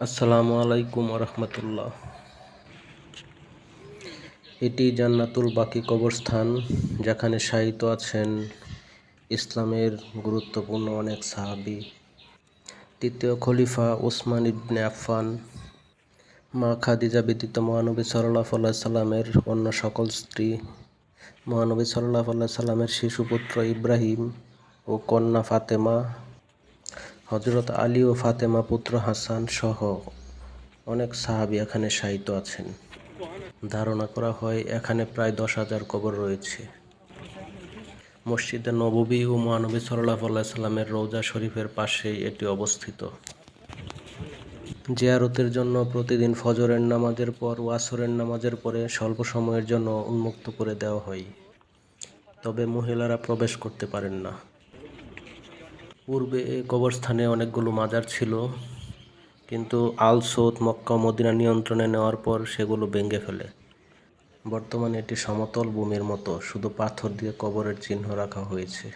আসসালামু আলাইকুম রহমতুল্লাহ। এটি জান্নাতুল বাকি কবরস্থান, যেখানে শায়িত আছেন ইসলামের গুরুত্বপূর্ণ অনেক সাহাবী। তৃতীয় খলিফা উসমান ইবনে আফফান, মা খাদিজা ব্যতীত মহানবী সাল্লাল্লাহু আলাইহি সাল্লামের অন্য সকল স্ত্রী, মহানবী সাল্লাল্লাহু আলাইহি সাল্লামের শিশুপুত্র ইব্রাহিম ও কন্যা ফাতেমা, হযরত আলী ও ফাতেমা পুত্র হাসান সহ অনেক সাহাবী এখানে শায়িত আছেন। ধারণা করা হয় এখানে প্রায় 10,000 কবর রয়েছে। মসজিদে নববী ও মহানবী সাল্লাল্লাহু আলাইহি সাল্লামের রওজা শরীফের পাশেই এটি অবস্থিত। জিয়ারতের জন্য প্রতিদিন ফজরের নামাজের পর ও আসরের নামাজের পরে স্বল্প সময়ের জন্য উন্মুক্ত করে দেওয়া হয়, তবে মহিলারা প্রবেশ করতে পারেন না। পূর্বে এই কবরস্থানে অনেকগুলো মাজার ছিল, কিন্তু আল সৌদ মক্কা ও মদিনা নিয়ন্ত্রণে নেওয়ার পর সেগুলো ভেঙে ফেলে। বর্তমানে এটি সমতল ভূমির মতো, শুধু পাথর দিয়ে কবরের চিহ্ন রাখা হয়েছে।